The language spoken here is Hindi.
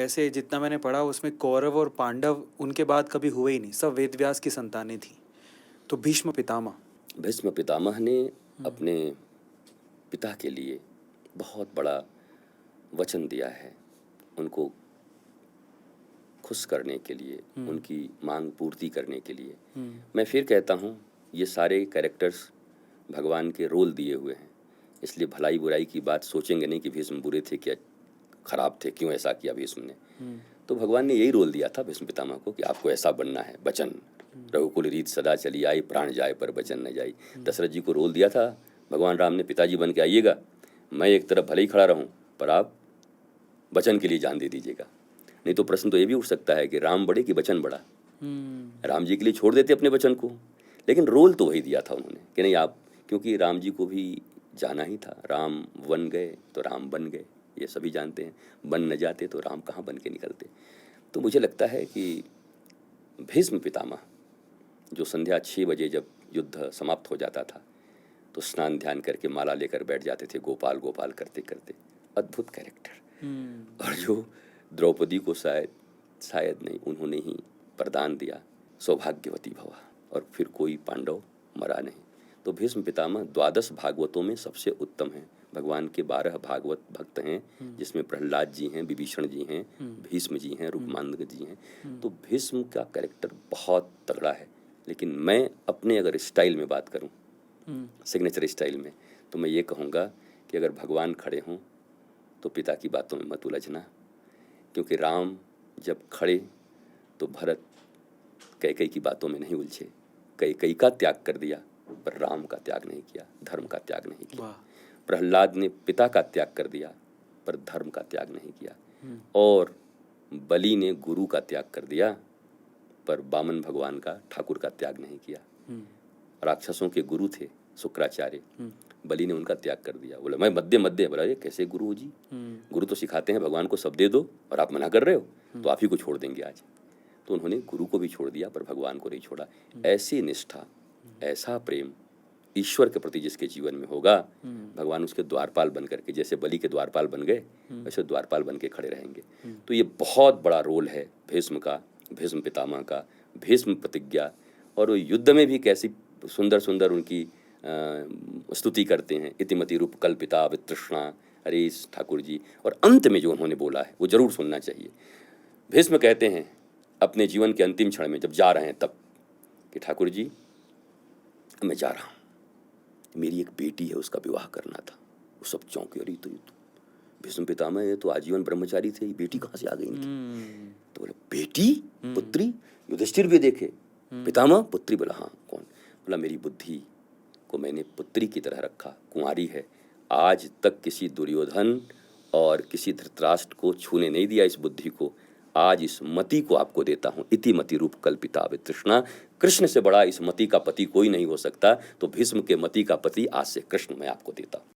वैसे जितना मैंने पढ़ा उसमें कौरव और पांडव उनके बाद कभी हुए ही नहीं, सब वेदव्यास की संतानें थी। तो भीष्म पितामह। भीष्म पितामह ने अपने पिता के लिए बहुत बड़ा वचन दिया है, उनको खुश करने के लिए, उनकी मांग पूर्ति करने के लिए। मैं फिर कहता हूँ, ये सारे कैरेक्टर्स भगवान के रोल दिए हुए हैं, इसलिए भलाई बुराई की बात सोचेंगे नहीं कि भीष्म बुरे थे, क्या खराब थे, क्यों ऐसा किया भीष्म ने। तो भगवान ने यही रोल दिया था भीष्म पितामह को कि आपको ऐसा बनना है, वचन रघुकुल रीत सदा चली आई, प्राण जाए पर वचन न जाई। दशरथ जी को रोल दिया था भगवान राम ने, पिताजी बन के आइएगा, मैं एक तरफ भले ही खड़ा रहूं पर आप वचन के लिए जान दे दीजिएगा। नहीं तो प्रश्न तो ये भी उठ सकता है कि राम बड़े कि वचन बड़ा। राम जी के लिए छोड़ देते अपने वचन को, लेकिन रोल तो वही दिया था उन्होंने कि नहीं आप, क्योंकि राम जी को भी जाना ही था। राम वन गए तो राम बन गए, ये सभी जानते हैं, बन न जाते तो राम कहाँ बन के निकलते। तो मुझे लगता है कि भीष्म पितामह जो संध्या 6 बजे जब युद्ध समाप्त हो जाता था तो स्नान ध्यान करके माला लेकर बैठ जाते थे, गोपाल गोपाल करते करते। अद्भुत कैरेक्टर। और जो द्रौपदी को शायद नहीं, उन्होंने ही वरदान दिया, सौभाग्यवती भवा, और फिर कोई पांडव मरा नहीं। तो भीष्म पितामह 12 भागवतों में सबसे उत्तम है। भगवान के 12 भागवत भक्त हैं, जिसमें प्रहलाद जी हैं, विभीषण जी हैं, भीष्म जी हैं, रुक्मांगद जी हैं। तो भीष्म का कैरेक्टर बहुत तगड़ा है। लेकिन मैं अपने अगर स्टाइल में बात करूं, सिग्नेचर स्टाइल में, तो मैं ये कहूँगा कि अगर भगवान खड़े हों तो पिता की बातों में मत उलझना, क्योंकि राम जब खड़े तो भरत कैकेयी की बातों में नहीं उलझे। कैकेयी का त्याग कर दिया पर राम का त्याग नहीं किया, धर्म का त्याग नहीं किया। प्रहलाद ने पिता का त्याग कर दिया पर धर्म का त्याग नहीं किया। और बलि ने गुरु का त्याग कर दिया पर वामन भगवान का, ठाकुर का त्याग नहीं किया। राक्षसों के गुरु थे शुक्राचार्य, बलि ने उनका त्याग कर दिया। बोला मैं मध्य बोला ये कैसे गुरु हो जी, गुरु तो सिखाते हैं भगवान को सब दे दो और आप मना कर रहे हो, तो आप ही को छोड़ देंगे आज। तो उन्होंने गुरु को भी छोड़ दिया पर भगवान को नहीं छोड़ा। ऐसी निष्ठा, ऐसा प्रेम ईश्वर के प्रति जिसके जीवन में होगा, भगवान उसके द्वारपाल बन करके, जैसे बलि के द्वारपाल बन गए वैसे द्वारपाल बन के खड़े रहेंगे। तो ये बहुत बड़ा रोल है भीष्म का, भीष्म पितामह का। भीष्म प्रतिज्ञा, और वो युद्ध में भी कैसी सुंदर सुंदर उनकी स्तुति करते हैं, इतिमति रूप कल्पिता वितृष्णा, हरीश ठाकुर जी। और अंत में जो उन्होंने बोला है वो जरूर सुनना चाहिए। भीष्म कहते हैं अपने जीवन के अंतिम क्षण में जब जा रहे हैं तब, कि ठाकुर जी मैं जा रहा हूँ, मेरी एक बेटी है, उसका विवाह करना था। वो सब चौंके, अरे तो भीष्म पितामह ये तो आजीवन ब्रह्मचारी थे, बेटी कहाँ से आ गई इनकी? तो बोले बेटी, पुत्री? युधिष्ठिर भी देखे, पितामह पुत्री? बोला हाँ, कौन? बोला मेरी बुद्धि को मैंने पुत्री की तरह रखा, कुंवारी है, आज तक किसी दुर्योधन और किसी धृतराष्ट्र को छूने नहीं दिया इस बुद्धि को, आज इस मति को आपको देता हूँ। इति मति रूप कल्पिता वितृष्णा, कृष्ण से बड़ा इस मति का पति कोई नहीं हो सकता, तो भीष्म के मति का पति आज से कृष्ण मैं आपको देता हूँ।